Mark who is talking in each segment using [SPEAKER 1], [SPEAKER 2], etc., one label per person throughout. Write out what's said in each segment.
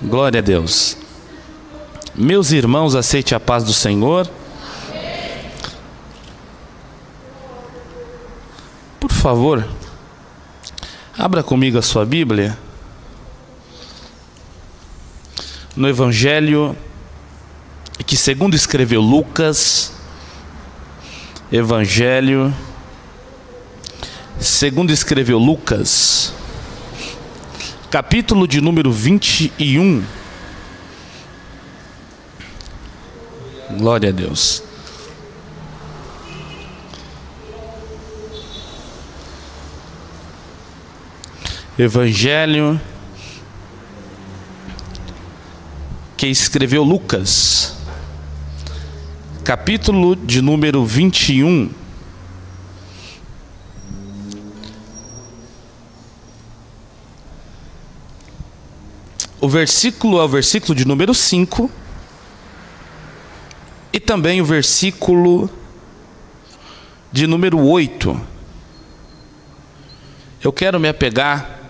[SPEAKER 1] Glória a Deus. Meus irmãos, aceite a paz do Senhor. Por favor, abra comigo a sua Bíblia no Evangelho que segundo escreveu Lucas. Evangelho segundo escreveu Lucas, capítulo de número 21. Glória a Deus. Evangelho que escreveu Lucas, capítulo de número 21. O versículo é o versículo de número 5 e também o versículo de número 8. Eu quero me apegar,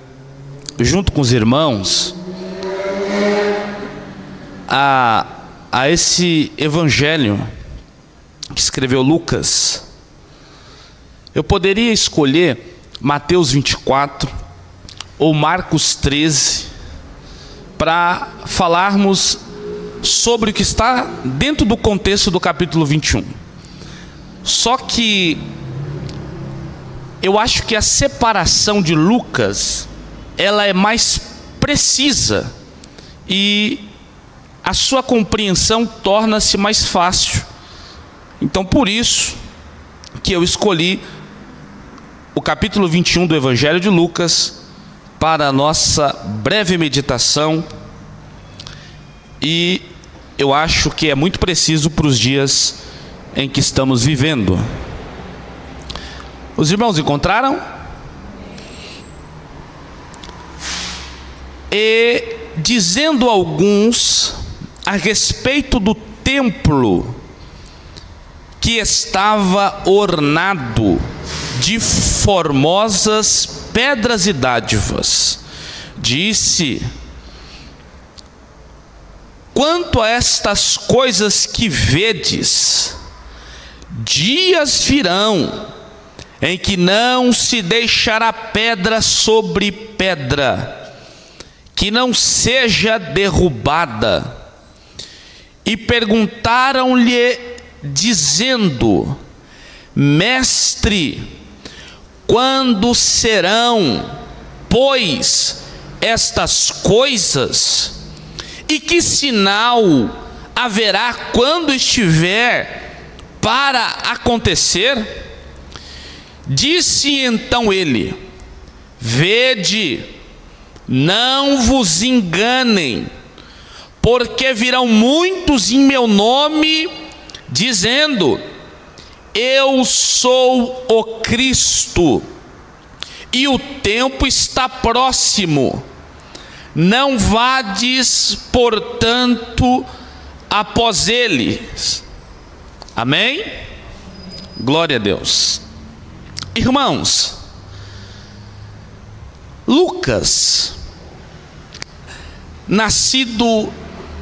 [SPEAKER 1] junto com os irmãos, a esse evangelho que escreveu Lucas. Eu poderia escolher Mateus 24 ou Marcos 13 para falarmos sobre o que está dentro do contexto do capítulo 21. Só que eu acho que a separação de Lucas, ela é mais precisa e a sua compreensão torna-se mais fácil. Então, por isso que eu escolhi o capítulo 21 do Evangelho de Lucas para a nossa breve meditação, e eu acho que é muito preciso para os dias em que estamos vivendo. Os irmãos encontraram? E dizendo alguns a respeito do templo que estava ornado de formosas pedras e dádivas, disse: quanto a estas coisas que vedes, dias virão em que não se deixará pedra sobre pedra, que não seja derrubada. E perguntaram-lhe, dizendo: Mestre, quando serão, pois, estas coisas? E que sinal haverá quando estiver para acontecer? Disse então ele: vede, não vos enganem, porque virão muitos em meu nome, dizendo: eu sou o Cristo, e o tempo está próximo. Não vades, portanto, após eles. Amém? Glória a Deus. Irmãos, Lucas, nascido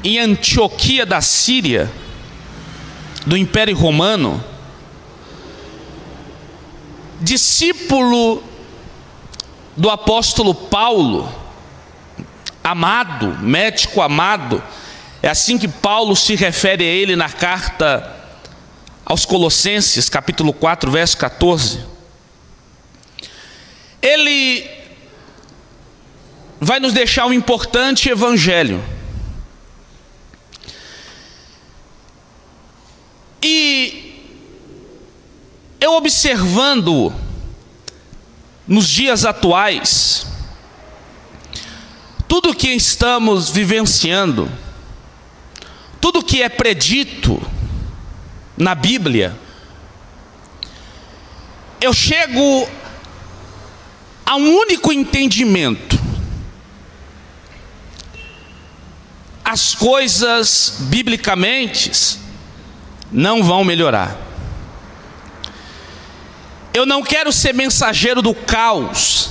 [SPEAKER 1] em Antioquia da Síria, do Império Romano, discípulo do apóstolo Paulo, amado, médico amado, é assim que Paulo se refere a ele na carta aos Colossenses, capítulo 4, verso 14. Ele vai nos deixar um importante evangelho. E eu observando nos dias atuais, tudo que estamos vivenciando, tudo que é predito na Bíblia, eu chego a um único entendimento: as coisas biblicamente não vão melhorar. Eu não quero ser mensageiro do caos,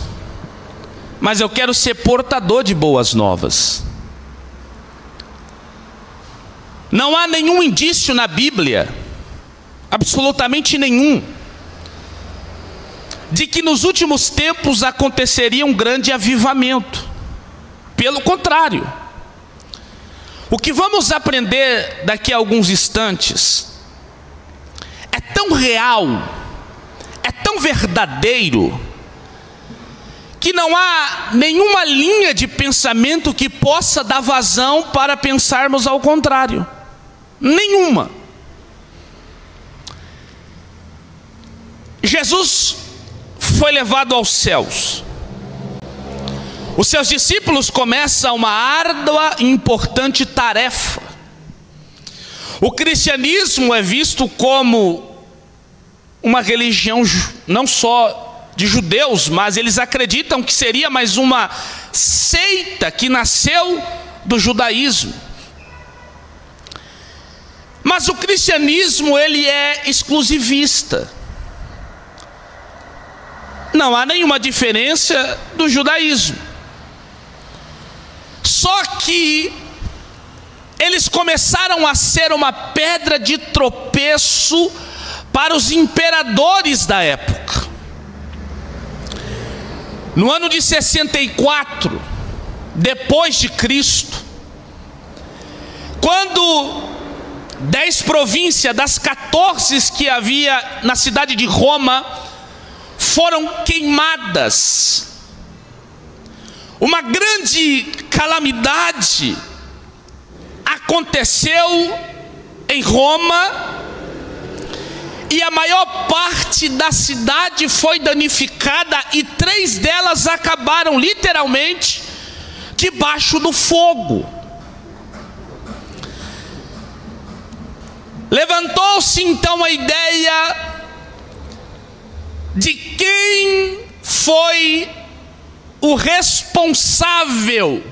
[SPEAKER 1] mas eu quero ser portador de boas novas. Não há nenhum indício na Bíblia, absolutamente nenhum, de que nos últimos tempos aconteceria um grande avivamento. Pelo contrário, o que vamos aprender daqui a alguns instantes é tão real, é tão verdadeiro, que não há nenhuma linha de pensamento que possa dar vazão para pensarmos ao contrário. Nenhuma. Jesus foi levado aos céus. Os seus discípulos começam uma árdua e importante tarefa. O cristianismo é visto como uma religião não só de judeus, mas eles acreditam que seria mais uma seita que nasceu do judaísmo. Mas o cristianismo, ele é exclusivista. Não há nenhuma diferença do judaísmo. Só que eles começaram a ser uma pedra de tropeço para os imperadores da época. No ano de 64, depois de Cristo, quando 10 províncias das 14 que havia na cidade de Roma foram queimadas, uma grande calamidade aconteceu em Roma, e a maior parte da cidade foi danificada, e 3 delas acabaram literalmente debaixo do fogo. Levantou-se então a ideia de quem foi o responsável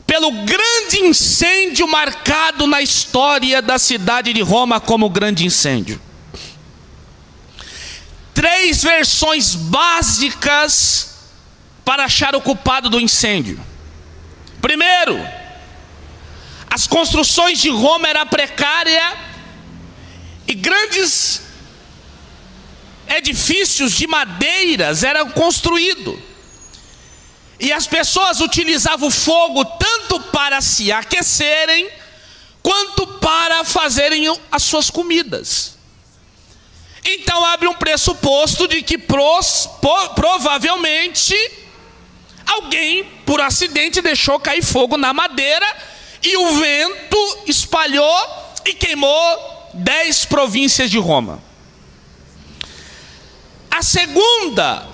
[SPEAKER 1] pelo grande incêndio marcado na história da cidade de Roma como grande incêndio. 3 versões básicas para achar o culpado do incêndio. Primeiro, as construções de Roma eram precárias e grandes edifícios de madeiras eram construídos. E as pessoas utilizavam o fogo tanto para se aquecerem, quanto para fazerem as suas comidas. Então abre um pressuposto de que provavelmente alguém, por acidente, deixou cair fogo na madeira, e o vento espalhou e queimou 10 províncias de Roma. A segunda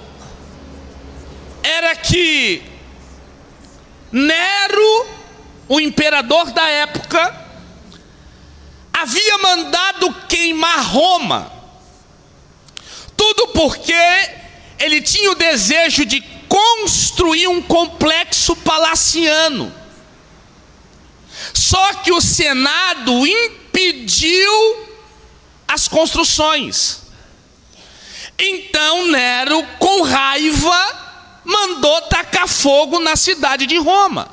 [SPEAKER 1] era que Nero, o imperador da época, havia mandado queimar Roma. Tudo porque ele tinha o desejo de construir um complexo palaciano. Só que o Senado impediu as construções. Então Nero, com raiva, mandou tacar fogo na cidade de Roma.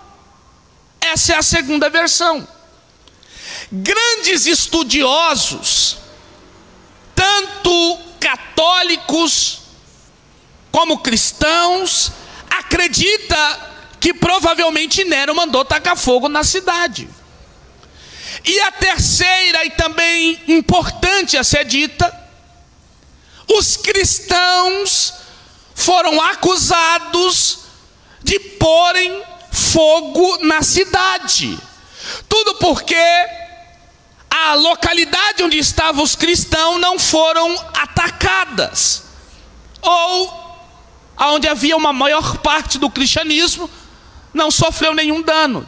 [SPEAKER 1] Essa é a segunda versão. Grandes estudiosos, tanto católicos como cristãos, acreditam que provavelmente Nero mandou tacar fogo na cidade. E a terceira, e também importante a ser dita, os cristãos foram acusados de porem fogo na cidade. Tudo porque a localidade onde estavam os cristãos não foram atacadas, ou onde havia uma maior parte do cristianismo não sofreu nenhum dano.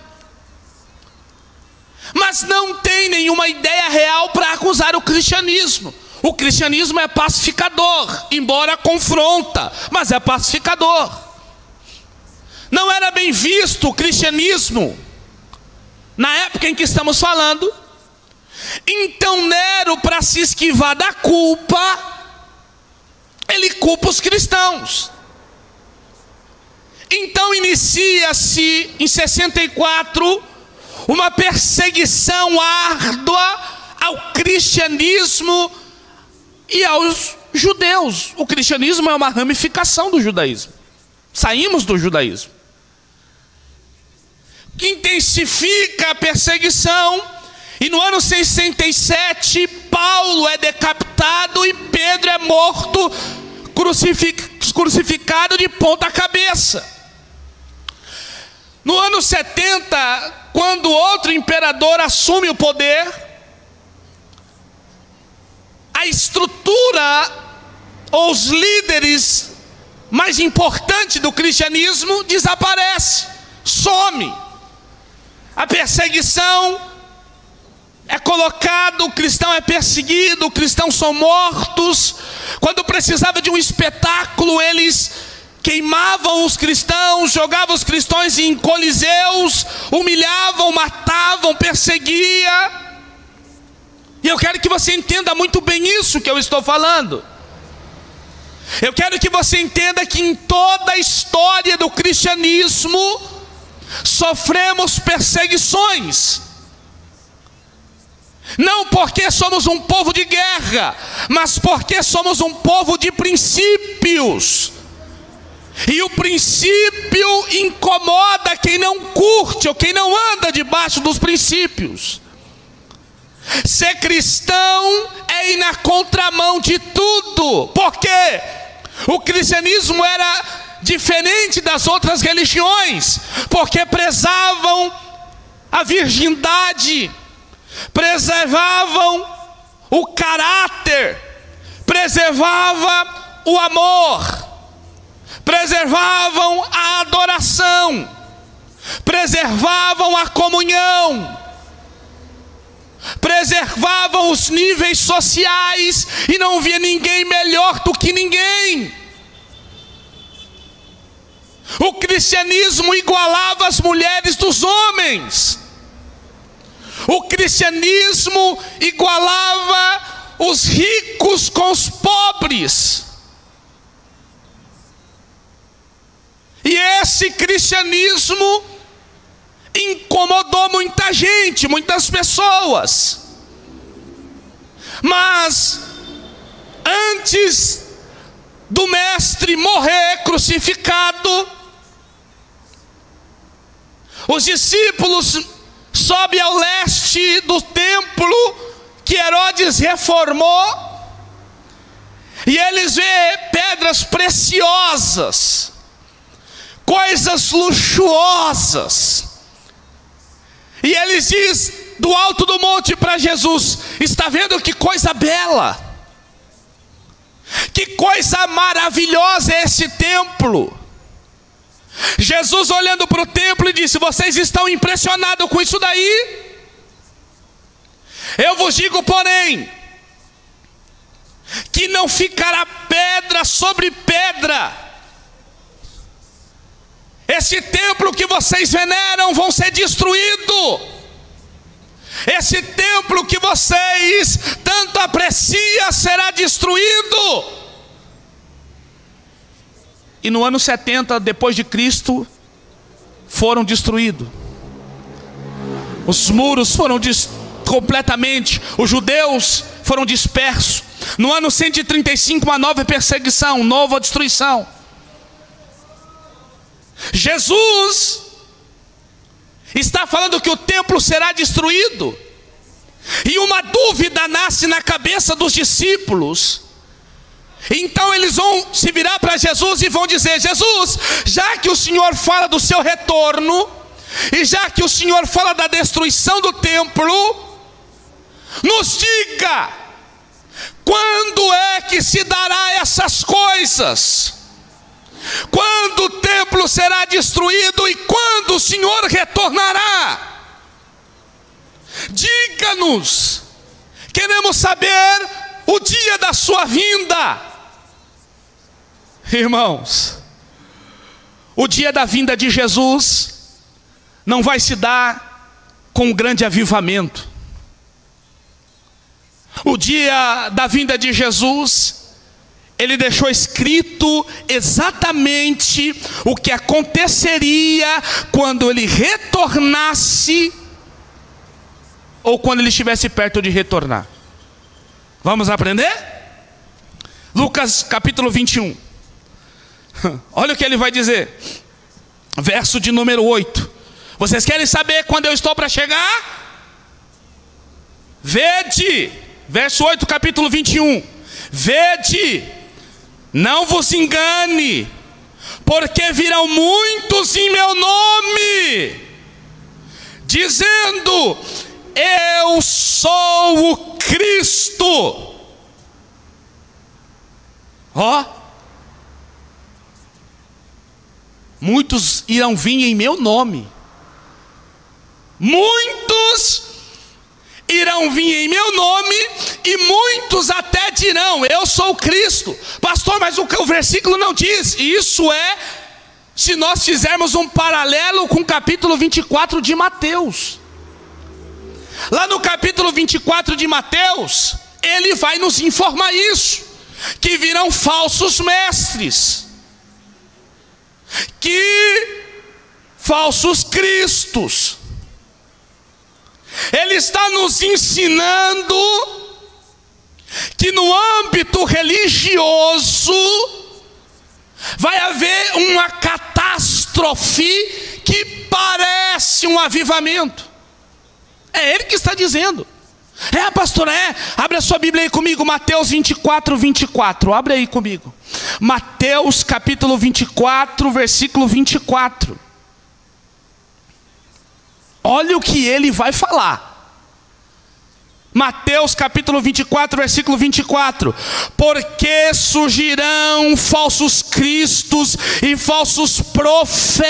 [SPEAKER 1] Mas não tem nenhuma ideia real para acusar o cristianismo. O cristianismo é pacificador, embora confronta, mas é pacificador. Não era bem visto o cristianismo na época em que estamos falando. Então Nero, para se esquivar da culpa, ele culpa os cristãos. Então inicia-se em 64 uma perseguição árdua ao cristianismo e aos judeus. O cristianismo é uma ramificação do judaísmo. Saímos do judaísmo. Intensifica a perseguição, e no ano 67 Paulo é decapitado e Pedro é morto, crucificado de ponta cabeça. No ano 70, quando outro imperador assume o poder, a estrutura ou os líderes mais importantes do cristianismo desaparece, some. A perseguição é colocada, o cristão é perseguido, os cristãos são mortos. Quando precisava de um espetáculo, eles queimavam os cristãos, jogavam os cristãos em coliseus, humilhavam, matavam, perseguiam. E eu quero que você entenda muito bem isso que eu estou falando. Eu quero que você entenda que em toda a história do cristianismo sofremos perseguições. Não porque somos um povo de guerra, mas porque somos um povo de princípios. E o princípio incomoda quem não curte ou quem não anda debaixo dos princípios. Ser cristão é ir na contramão de tudo. Por quê? O cristianismo era diferente das outras religiões, porque prezavam a virgindade, preservavam o caráter, preservava o amor, preservavam a adoração, preservavam a comunhão, preservavam os níveis sociais, e não via ninguém melhor do que ninguém. O cristianismo igualava as mulheres dos homens. O cristianismo igualava os ricos com os pobres. E esse cristianismo incomodou muita gente, muitas pessoas. Mas antes do mestre morrer crucificado, os discípulos sobem ao leste do templo que Herodes reformou, e eles vêem pedras preciosas, coisas luxuosas. E eles dizem do alto do monte para Jesus: está vendo que coisa bela, que coisa maravilhosa é esse templo. Jesus, olhando para o templo, e disse: vocês estão impressionados com isso daí? Eu vos digo, porém, que não ficará pedra sobre pedra. Esse templo que vocês veneram vão ser destruído. Esse templo que vocês tanto apreciam será destruído. E no ano 70 depois de Cristo foram destruídos. Os muros foram completamente, os judeus foram dispersos. No ano 135 uma nova perseguição, nova destruição. Jesus está falando que o templo será destruído, e uma dúvida nasce na cabeça dos discípulos. Então eles vão se virar para Jesus e vão dizer: Jesus, já que o Senhor fala do seu retorno, e já que o Senhor fala da destruição do templo, nos diga, quando é que se dará essas coisas? Quando o templo será destruído e quando o Senhor retornará? Diga-nos, queremos saber o dia da sua vinda. Irmãos, o dia da vinda de Jesus não vai se dar com um grande avivamento. O dia da vinda de Jesus, ele deixou escrito exatamente o que aconteceria quando ele retornasse ou quando ele estivesse perto de retornar? Vamos aprender? Lucas capítulo 21. Olha o que ele vai dizer. Verso de número 8. Vocês querem saber quando eu estou para chegar? Vede. Verso 8, capítulo 21. Vede, não vos engane, porque virão muitos em meu nome, dizendo: eu sou o Cristo. Ó, muitos irão vir em meu nome. Muitos irão vir em meu nome, e muitos até dirão: eu sou o Cristo. Pastor, mas o versículo não diz. Isso é, se nós fizermos um paralelo com o capítulo 24 de Mateus. Lá no capítulo 24 de Mateus, ele vai nos informar isso, que virão falsos mestres, que falsos cristos. Ele está nos ensinando que no âmbito religioso vai haver uma catástrofe que parece um avivamento. É ele que está dizendo. Pastor, abre a sua Bíblia aí comigo, Mateus 24, 24. Abre aí comigo. Mateus capítulo 24, versículo 24. Olha o que ele vai falar. Mateus capítulo 24, versículo 24. Porque surgirão falsos cristos e falsos profetas,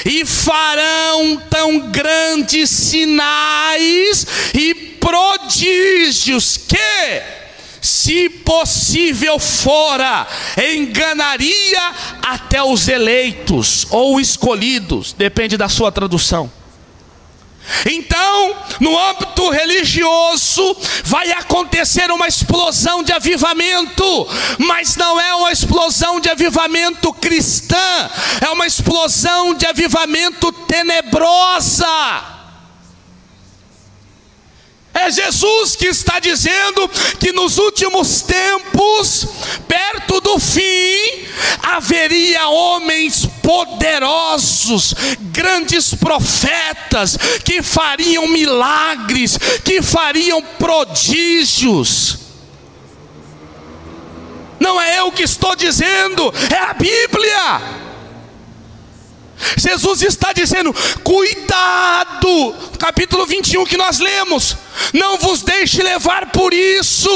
[SPEAKER 1] e farão tão grandes sinais e prodígios que, se possível fora, enganaria até os eleitos ou escolhidos, depende da sua tradução. Então, no âmbito religioso, vai acontecer uma explosão de avivamento, mas não é uma explosão de avivamento cristã, é uma explosão de avivamento tenebrosa. É Jesus que está dizendo que nos últimos tempos, perto do fim, haveria homens poderosos, grandes profetas, que fariam milagres, que fariam prodígios. Não é eu que estou dizendo, é a Bíblia. Jesus está dizendo: cuidado, capítulo 21 que nós lemos, não vos deixe levar por isso.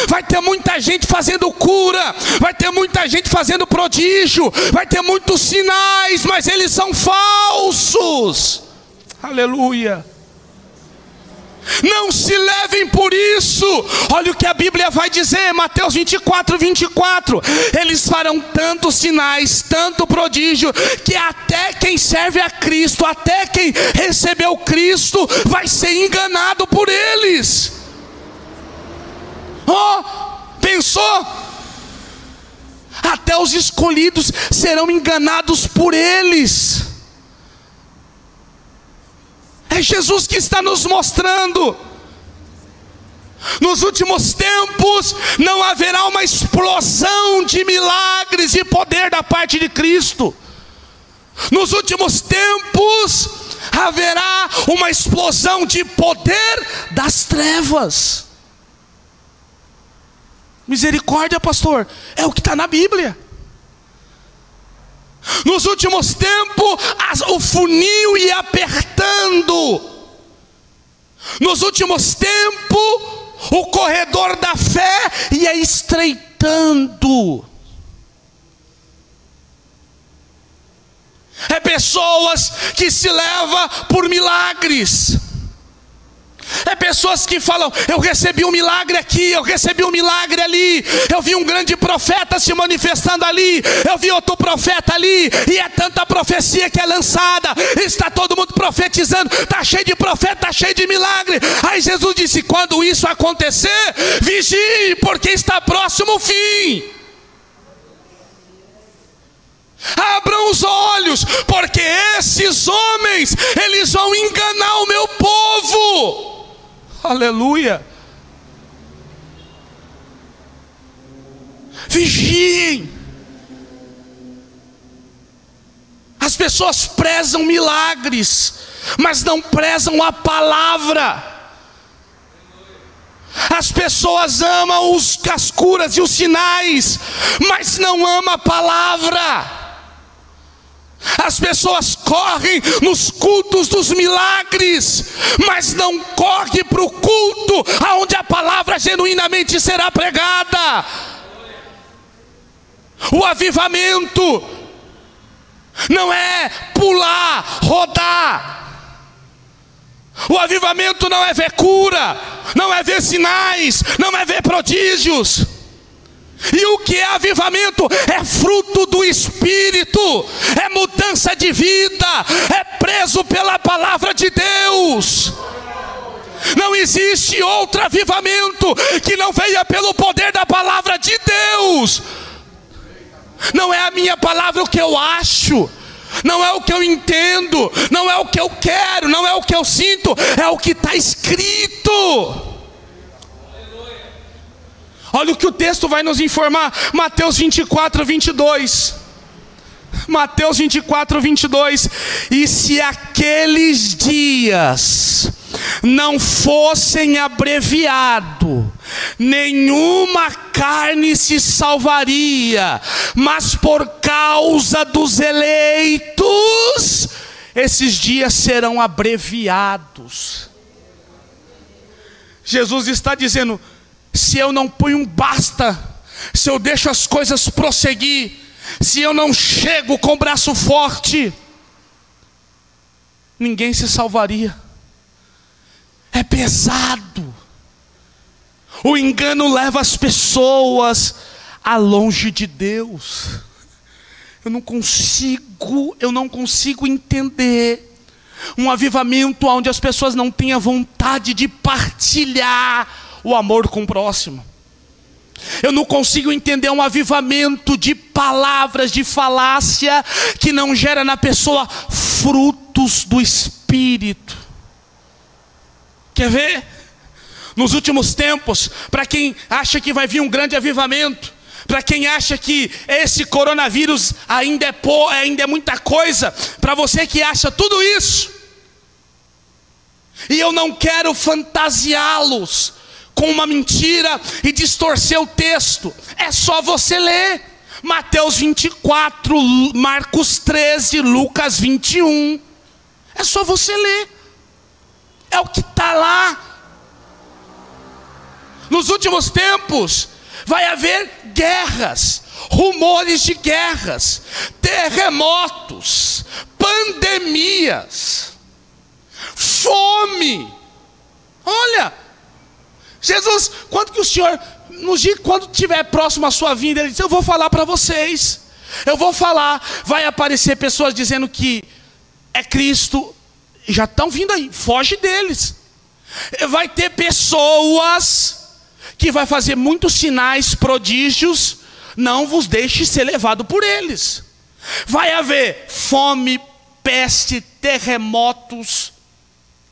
[SPEAKER 1] Vai ter muita gente fazendo cura, vai ter muita gente fazendo prodígio, vai ter muitos sinais, mas eles são falsos. Aleluia. Não se levem por isso. Olha o que a Bíblia vai dizer, Mateus 24, 24. Eles farão tantos sinais, tanto prodígio, que até quem serve a Cristo, até quem recebeu Cristo, vai ser enganado por eles. Pensou? Até os escolhidos serão enganados por eles. É Jesus que está nos mostrando. Nos últimos tempos não haverá uma explosão de milagres e poder da parte de Cristo. Nos últimos tempos haverá uma explosão de poder das trevas. Misericórdia, pastor, é o que está na Bíblia. Nos últimos tempos, o funil ia apertando. Nos últimos tempos, o corredor da fé ia estreitando. É pessoas que se levam por milagres. É pessoas que falam: eu recebi um milagre aqui, eu recebi um milagre ali, eu vi um grande profeta se manifestando ali, eu vi outro profeta ali, e é tanta profecia que é lançada, está todo mundo profetizando, está cheio de profeta, está cheio de milagre. Aí Jesus disse: quando isso acontecer, vigie, porque está próximo o fim. Abram os olhos, porque esses homens, eles vão enganar o meu Aleluia. Vigiem. As pessoas prezam milagres, mas não prezam a palavra. As pessoas amam as curas e os sinais, mas não amam a palavra. As pessoas correm nos cultos dos milagres, mas não correm para o culto onde a palavra genuinamente será pregada. O avivamento não é pular, rodar. O avivamento não é ver cura, não é ver sinais, não é ver prodígios. E o que é avivamento? É fruto do Espírito, é mudança de vida, é preso pela palavra de Deus. Não existe outro avivamento que não venha pelo poder da palavra de Deus. Não é a minha palavra o que eu acho, não é o que eu entendo, não é o que eu quero, não é o que eu sinto, é o que está escrito. Olha o que o texto vai nos informar, Mateus 24, 22. Mateus 24, 22. E se aqueles dias não fossem abreviados, nenhuma carne se salvaria, mas por causa dos eleitos, esses dias serão abreviados. Jesus está dizendo: se eu não ponho um basta, se eu deixo as coisas prosseguir, se eu não chego com o braço forte, ninguém se salvaria. É pesado. O engano leva as pessoas a longe de Deus. Eu não consigo entender um avivamento onde as pessoas não tenham vontade de partilhar o amor com o próximo. Eu não consigo entender um avivamento de palavras, de falácia, que não gera na pessoa frutos do Espírito. Quer ver? Nos últimos tempos, para quem acha que vai vir um grande avivamento, para quem acha que esse coronavírus ainda é muita coisa, para você que acha tudo isso, e eu não quero fantasiá-los com uma mentira e distorcer o texto, é só você ler Mateus 24, Marcos 13, Lucas 21, é só você ler, é o que está lá. Nos últimos tempos vai haver guerras, rumores de guerras, terremotos, pandemias, fome. Olha, Jesus, quando que o Senhor nos diz, quando estiver próximo à sua vinda, Ele diz: eu vou falar para vocês, eu vou falar. Vai aparecer pessoas dizendo que é Cristo, e já estão vindo aí, foge deles. Vai ter pessoas que vai fazer muitos sinais, prodígios, não vos deixe ser levado por eles. Vai haver fome, peste, terremotos,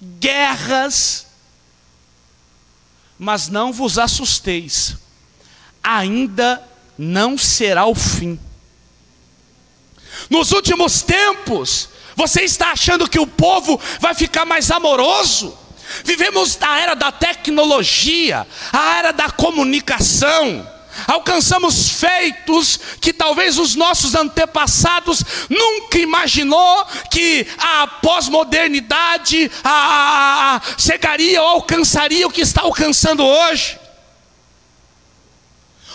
[SPEAKER 1] guerras, mas não vos assusteis, ainda não será o fim. Nos últimos tempos, você está achando que o povo vai ficar mais amoroso? Vivemos a era da tecnologia, a era da comunicação. Alcançamos feitos que talvez os nossos antepassados nunca imaginou que a pós-modernidade chegaria ou alcançaria o que está alcançando hoje.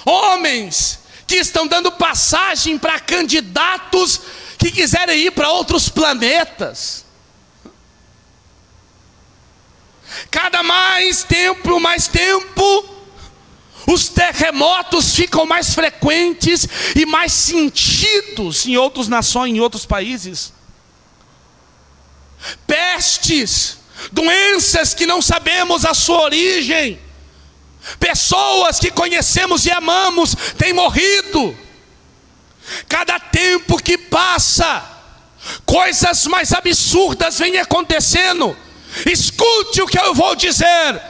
[SPEAKER 1] Homens que estão dando passagem para candidatos que quiserem ir para outros planetas. Cada mais tempo, os terremotos ficam mais frequentes e mais sentidos em outras nações, em outros países. Pestes, doenças que não sabemos a sua origem. Pessoas que conhecemos e amamos têm morrido. Cada tempo que passa, coisas mais absurdas vêm acontecendo. Escute o que eu vou dizer.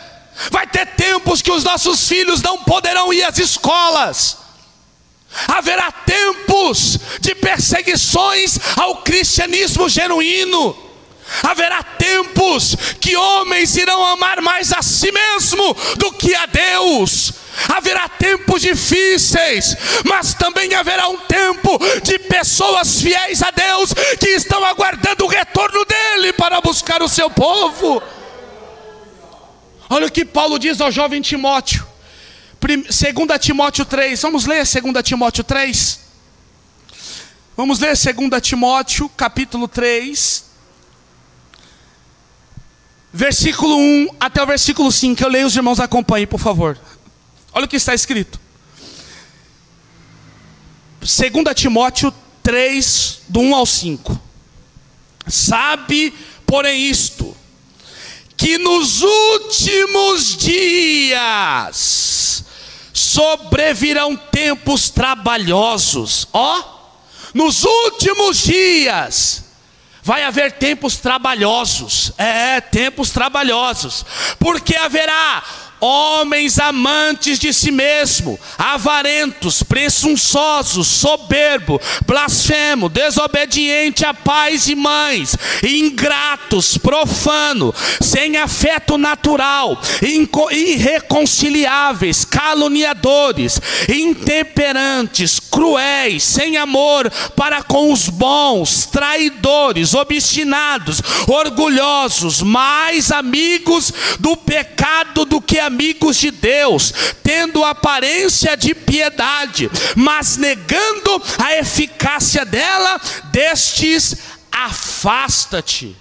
[SPEAKER 1] Vai ter tempos que os nossos filhos não poderão ir às escolas. Haverá tempos de perseguições ao cristianismo genuíno. Haverá tempos que homens irão amar mais a si mesmo do que a Deus. Haverá tempos difíceis, mas também haverá um tempo de pessoas fiéis a Deus que estão aguardando o retorno dele para buscar o seu povo. Olha o que Paulo diz ao jovem Timóteo, 2 Timóteo 3, vamos ler 2 Timóteo 3? Vamos ler 2 Timóteo capítulo 3, versículo 1 até o versículo 5, eu leio, os irmãos acompanhem, por favor. Olha o que está escrito. 2 Timóteo 3, do 1 ao 5. Sabe, porém, isto, que nos últimos dias sobrevirão tempos trabalhosos. Nos últimos dias vai haver tempos trabalhosos. Tempos trabalhosos. Porque haverá homens amantes de si mesmo, avarentos, presunçosos, soberbo, blasfemo, desobediente a pais e mães, ingratos, profano, sem afeto natural, irreconciliáveis, caluniadores, intemperantes, cruéis, sem amor para com os bons, traidores, obstinados, orgulhosos, mais amigos do pecado do que amigos de Deus, tendo aparência de piedade, mas negando a eficácia dela, destes afasta-te.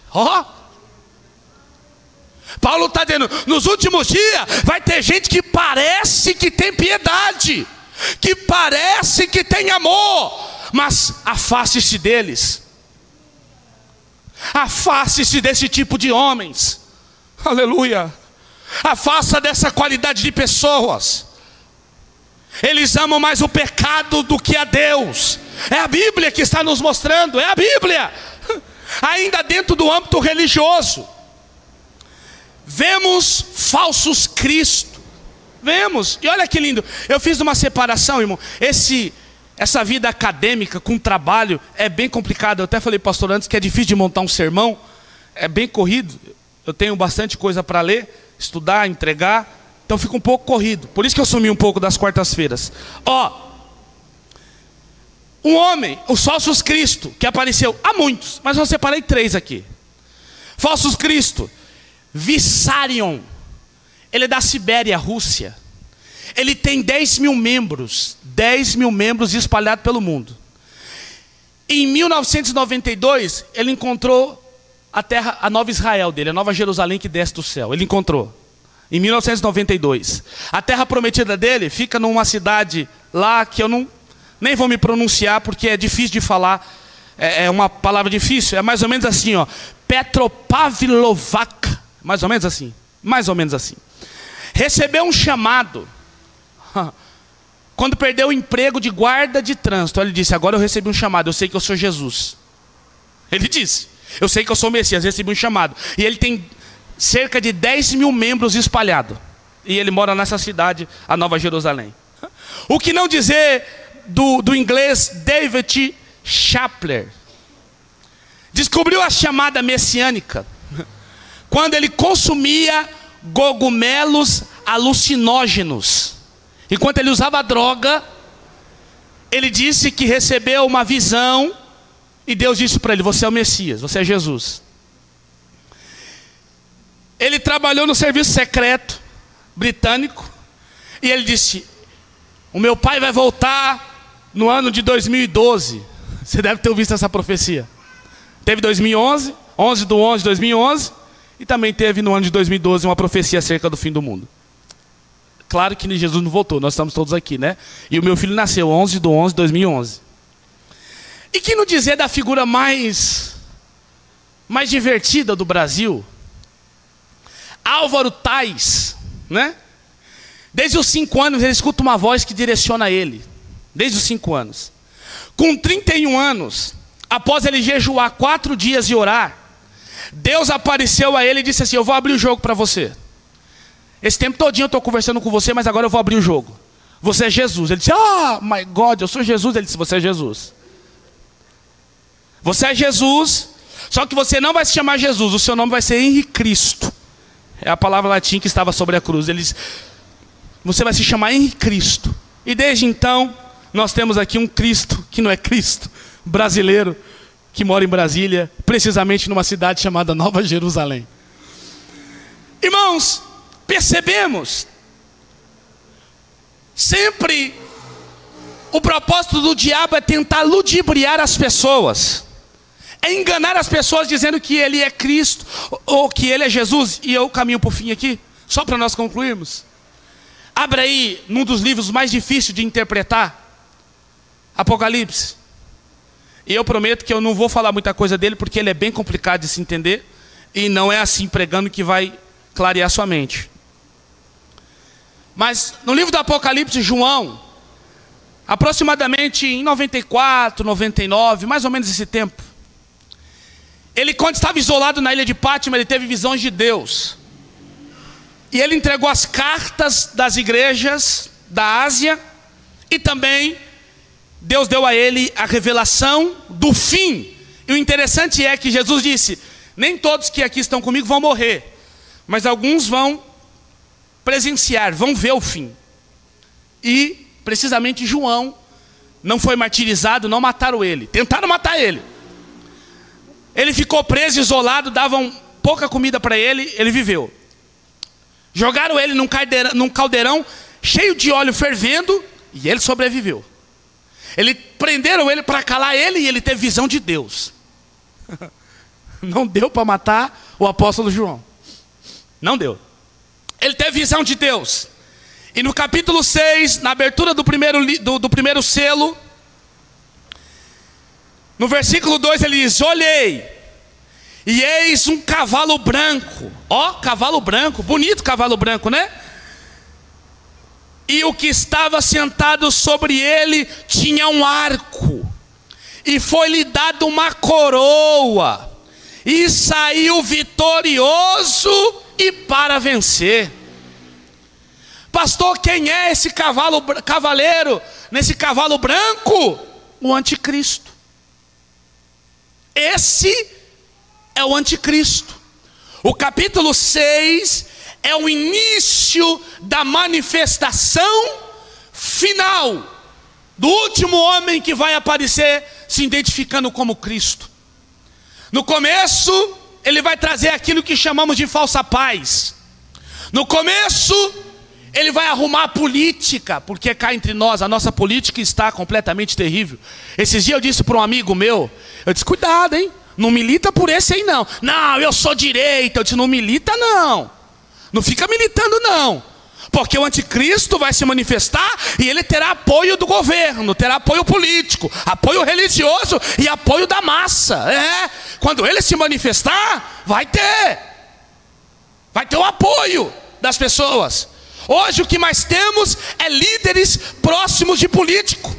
[SPEAKER 1] Paulo está dizendo, nos últimos dias vai ter gente que parece que tem piedade, que parece que tem amor, mas afaste-se deles. Afaste-se desse tipo de homens. Aleluia. Afasta dessa qualidade de pessoas. Eles amam mais o pecado do que a Deus. É a Bíblia que está nos mostrando. É a Bíblia. Ainda dentro do âmbito religioso, vemos falsos cristos. Vemos. E olha que lindo. Eu fiz uma separação, irmão. Essa vida acadêmica com trabalho é bem complicada. Eu até falei, pastor, antes, que é difícil de montar um sermão. É bem corrido. Eu tenho bastante coisa para ler, estudar, entregar, então fica um pouco corrido. Por isso que eu sumi um pouco das quartas-feiras. Um homem, os falsos Cristo, que apareceu, há muitos, mas eu separei 3 aqui. Falsos Cristo, Vissarion, ele é da Sibéria, Rússia. Ele tem 10 mil membros espalhados pelo mundo. Em 1992, ele encontrou a terra, a Nova Israel dele, a Nova Jerusalém que desce do céu. Ele encontrou em 1992. A terra prometida dele fica numa cidade lá que eu nem vou me pronunciar porque é difícil de falar. É uma palavra difícil. É mais ou menos assim, Petropavlovsk. Mais ou menos assim. Mais ou menos assim. Recebeu um chamado quando perdeu o emprego de guarda de trânsito. Ele disse, agora eu recebi um chamado, eu sei que eu sou Jesus. Ele disse, eu sei que eu sou o Messias, recebi um chamado. E ele tem cerca de 10 mil membros espalhados. E ele mora nessa cidade, a Nova Jerusalém. O que não dizer do inglês David Chappell. Descobriu a chamada messiânica quando ele consumia cogumelos alucinógenos. Enquanto ele usava droga, ele disse que recebeu uma visão e Deus disse para ele, você é o Messias, você é Jesus. Ele trabalhou no serviço secreto britânico e ele disse, o meu pai vai voltar no ano de 2012. Você deve ter visto essa profecia. Teve 2011, 11 de 11 de 2011, e também teve no ano de 2012 uma profecia acerca do fim do mundo. Claro que Jesus não voltou, nós estamos todos aqui, né? E o meu filho nasceu 11 de 11 de 2011. E que não dizer da figura mais divertida do Brasil? Álvaro Tais, né? Desde os 5 anos ele escuta uma voz que direciona ele. Desde os 5 anos. Com 31 anos, após ele jejuar 4 dias e orar, Deus apareceu a ele e disse assim: eu vou abrir o jogo para você. Esse tempo todinho eu estou conversando com você, mas agora eu vou abrir o jogo. Você é Jesus. Ele disse: ah, my God, eu sou Jesus. Ele disse: você é Jesus. Você é Jesus, só que você não vai se chamar Jesus, o seu nome vai ser Henrique Cristo. É a palavra latim que estava sobre a cruz. Ele diz: você vai se chamar Henrique Cristo. E desde então, nós temos aqui um Cristo que não é Cristo, brasileiro, que mora em Brasília, precisamente numa cidade chamada Nova Jerusalém. Irmãos, percebemos, sempre o propósito do diabo é tentar ludibriar as pessoas, é enganar as pessoas dizendo que ele é Cristo, ou que ele é Jesus. E eu caminho para o fim aqui, só para nós concluirmos. Abra aí, num dos livros mais difíceis de interpretar, Apocalipse. E eu prometo que eu não vou falar muita coisa dele, porque ele é bem complicado de se entender, e não é assim pregando que vai clarear sua mente. Mas no livro do Apocalipse, João, aproximadamente em 94, 99, mais ou menos esse tempo, ele, quando estava isolado na ilha de Pátimo, ele teve visões de Deus. E ele entregou as cartas das igrejas da Ásia, e também Deus deu a ele a revelação do fim. E o interessante é que Jesus disse: nem todos que aqui estão comigo vão morrer, mas alguns vão presenciar, vão ver o fim. E precisamente João não foi martirizado, não mataram ele, tentaram matar ele. Ele ficou preso, isolado, davam pouca comida para ele, ele viveu. Jogaram ele num caldeirão cheio de óleo fervendo, e ele sobreviveu. Prenderam ele para calar ele, e ele teve visão de Deus. Não deu para matar o apóstolo João. Não deu. Ele teve visão de Deus. E no capítulo 6, na abertura do primeiro selo, no versículo 2 ele diz: olhei, e eis um cavalo branco. Ó, cavalo branco, bonito cavalo branco, né? E o que estava sentado sobre ele tinha um arco, e foi-lhe dado uma coroa, e saiu vitorioso e para vencer. Pastor, quem é esse cavaleiro nesse cavalo branco? O anticristo. Esse é o anticristo. O capítulo 6 é o início da manifestação final do último homem que vai aparecer se identificando como Cristo. No começo, ele vai trazer aquilo que chamamos de falsa paz. No começo, ele vai arrumar a política, porque cá entre nós, a nossa política está completamente terrível. Esses dias eu disse para um amigo meu, eu disse: cuidado, hein? Não milita por esse aí não. Não, eu sou direita. Eu disse: não milita não. Não fica militando não. Porque o anticristo vai se manifestar e ele terá apoio do governo, terá apoio político, apoio religioso e apoio da massa. Quando ele se manifestar, vai ter o apoio das pessoas. Hoje o que mais temos é líderes próximos de político.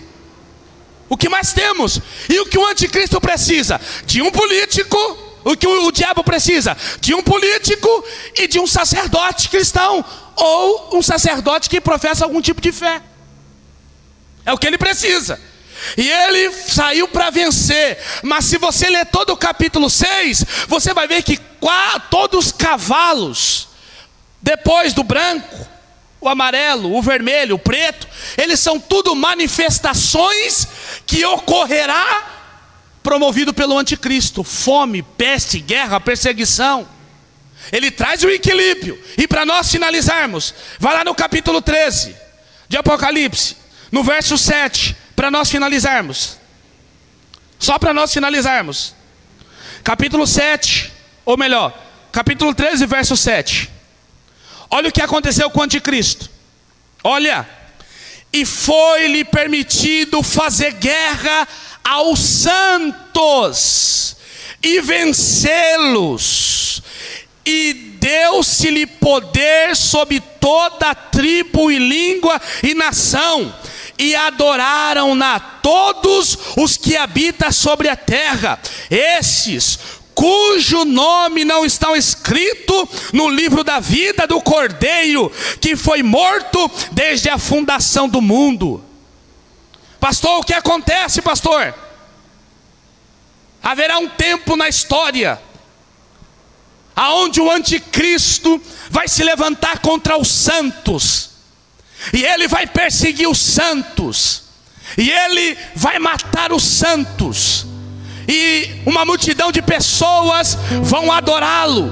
[SPEAKER 1] O que mais temos? E o que o anticristo precisa? De um político. O que o diabo precisa? De um político e de um sacerdote cristão, ou um sacerdote que professa algum tipo de fé. É o que ele precisa. E ele saiu para vencer. Mas se você ler todo o capítulo 6, você vai ver que todos os cavalos, depois do branco, o amarelo, o vermelho, o preto, eles são tudo manifestações que ocorrerá promovido pelo anticristo. Fome, peste, guerra, perseguição. Ele traz o equilíbrio. E para nós finalizarmos, vai lá no capítulo 13 de Apocalipse, no verso 7, para nós finalizarmos. Só para nós finalizarmos. Capítulo 7, ou melhor, capítulo 13, verso 7. Olha o que aconteceu com o anticristo. Olha: e foi-lhe permitido fazer guerra aos santos e vencê-los, e deu-se-lhe poder sobre toda tribo e língua e nação, e adoraram-na todos os que habitam sobre a terra. Esses cujo nome não está escrito no livro da vida do Cordeiro, que foi morto desde a fundação do mundo. Pastor, o que acontece, pastor? Haverá um tempo na história aonde o anticristo vai se levantar contra os santos, e ele vai perseguir os santos, e ele vai matar os santos, e uma multidão de pessoas vão adorá-lo,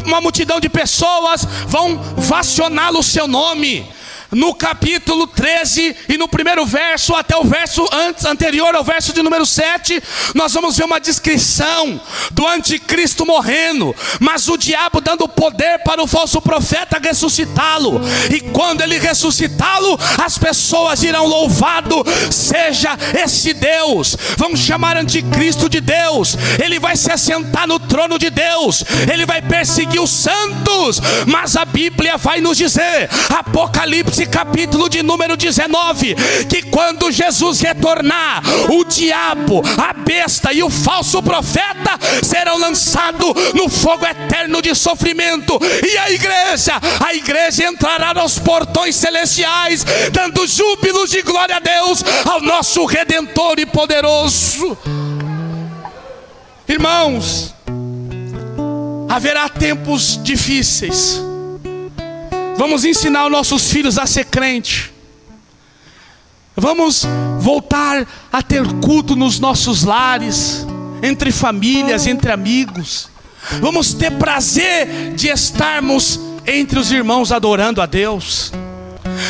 [SPEAKER 1] uma multidão de pessoas vão vacioná-lo o seu nome. No capítulo 13 e no primeiro verso, até o verso anterior ao verso de número 7, nós vamos ver uma descrição do anticristo morrendo, mas o diabo dando poder para o falso profeta ressuscitá-lo, e quando ele ressuscitá-lo, as pessoas dirão: louvado seja esse Deus. Vão chamar anticristo de Deus. Ele vai se assentar no trono de Deus, ele vai perseguir os santos. Mas a Bíblia vai nos dizer, Apocalipse capítulo de número 19, que quando Jesus retornar, o diabo, a besta e o falso profeta serão lançados no fogo eterno de sofrimento, e a igreja entrará nos portões celestiais, dando júbilos de glória a Deus, ao nosso Redentor e poderoso. Irmãos, haverá tempos difíceis. Vamos ensinar os nossos filhos a ser crente. Vamos voltar a ter culto nos nossos lares, entre famílias, entre amigos. Vamos ter prazer de estarmos entre os irmãos adorando a Deus.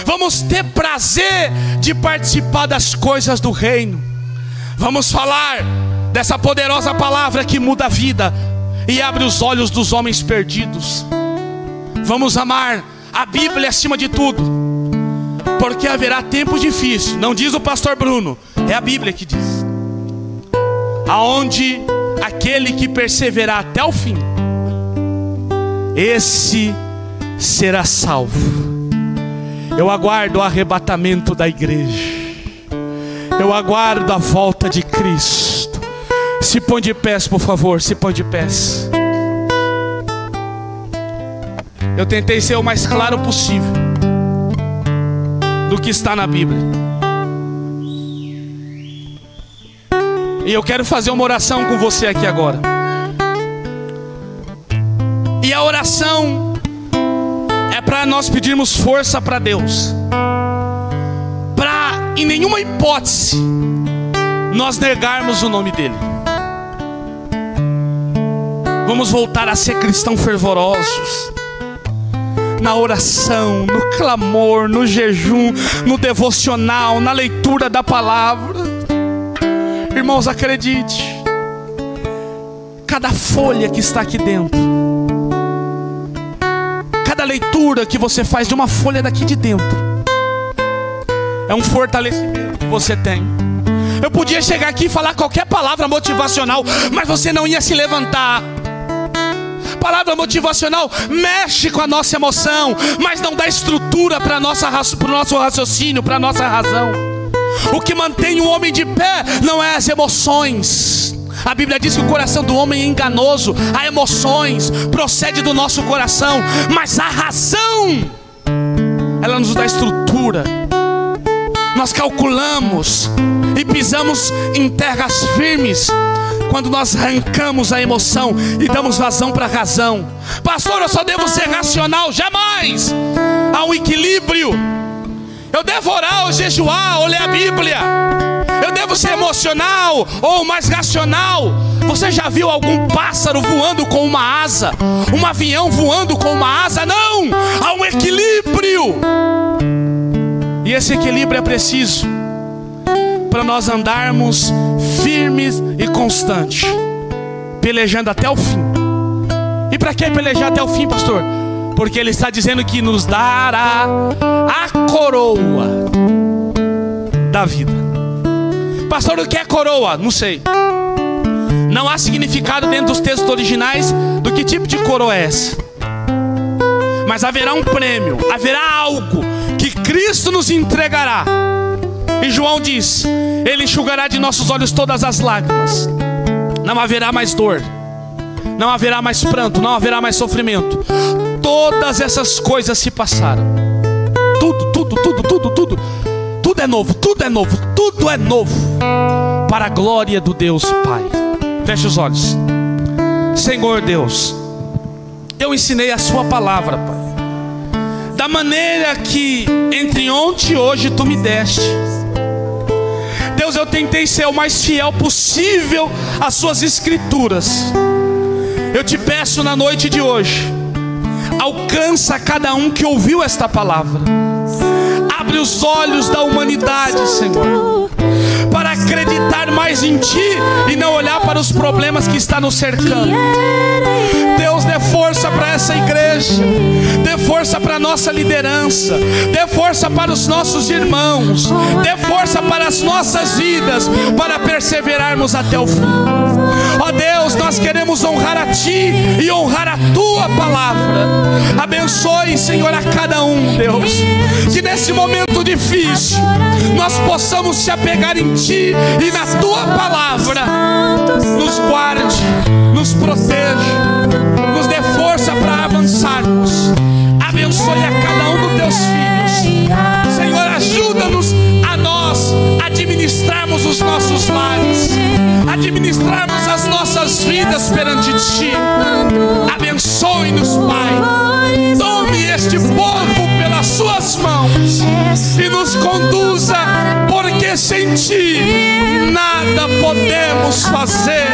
[SPEAKER 1] Vamos ter prazer de participar das coisas do reino. Vamos falar dessa poderosa palavra que muda a vida e abre os olhos dos homens perdidos. Vamos amar a Bíblia acima de tudo, porque haverá tempo difícil. Não diz o pastor Bruno, é a Bíblia que diz, aonde aquele que perseverar até o fim, esse será salvo. Eu aguardo o arrebatamento da igreja, eu aguardo a volta de Cristo. Se põe de pés, por favor, se põe de pés. Eu tentei ser o mais claro possível do que está na Bíblia. E eu quero fazer uma oração com você aqui agora. E a oração é para nós pedirmos força para Deus, para em nenhuma hipótese nós negarmos o nome dele. Vamos voltar a ser cristãos fervorosos, na oração, no clamor, no jejum, no devocional, na leitura da palavra. Irmãos, acredite, cada folha que está aqui dentro, cada leitura que você faz de uma folha daqui de dentro, é um fortalecimento que você tem. Eu podia chegar aqui e falar qualquer palavra motivacional, mas você não ia se levantar. Palavra motivacional mexe com a nossa emoção, mas não dá estrutura para o nosso raciocínio, para a nossa razão. O que mantém o homem de pé não é as emoções. A Bíblia diz que o coração do homem é enganoso. As emoções procedem do nosso coração, mas a razão, ela nos dá estrutura. Nós calculamos e pisamos em terras firmes quando nós arrancamos a emoção e damos vazão para a razão. Pastor, eu só devo ser racional? Jamais! Há um equilíbrio. Eu devo orar ou jejuar ou ler a Bíblia. Eu devo ser emocional ou mais racional. Você já viu algum pássaro voando com uma asa? Um avião voando com uma asa? Não! Há um equilíbrio. E esse equilíbrio é preciso para nós andarmos firmes e constantes, pelejando até o fim. E para que pelejar até o fim, pastor? Porque ele está dizendo que nos dará a coroa da vida. Pastor, o que é coroa? Não sei. Não há significado dentro dos textos originais do que tipo de coroa é essa. Mas haverá um prêmio, haverá algo que Cristo nos entregará. E João diz: Ele enxugará de nossos olhos todas as lágrimas. Não haverá mais dor, Não haverá mais pranto, não haverá mais sofrimento. Todas essas coisas se passaram. Tudo é novo, tudo é novo, tudo é novo, para a glória do Deus Pai. Feche os olhos. Senhor Deus, eu ensinei a sua palavra, Pai, da maneira que entre ontem e hoje tu me deste. Deus, eu tentei ser o mais fiel possível às suas escrituras. Eu te peço na noite de hoje, alcança cada um que ouviu esta palavra. Abre os olhos da humanidade, Senhor, para acreditar mais em Ti e não olhar para os problemas que estão nos cercando. Deus, dê força para essa igreja, dê força para a nossa liderança, dê força para os nossos irmãos, dê força para as nossas vidas, para perseverarmos até o fim. Ó Deus, nós queremos honrar a Ti e honrar a Tua palavra. Abençoe, Senhor, a cada um, Deus, que nesse momento difícil nós possamos se apegar em Ti e na Tua palavra. Nos guarde, nos proteja, nos dê força para avançarmos. Abençoe a cada um dos Teus filhos. Senhor, ajuda-nos a nós administrarmos os nossos lares, administrarmos as nossas vidas perante Ti. Abençoe-nos, Pai. Tome este povo pelas Suas mãos e nos conduza, porque sem Ti nada podemos fazer.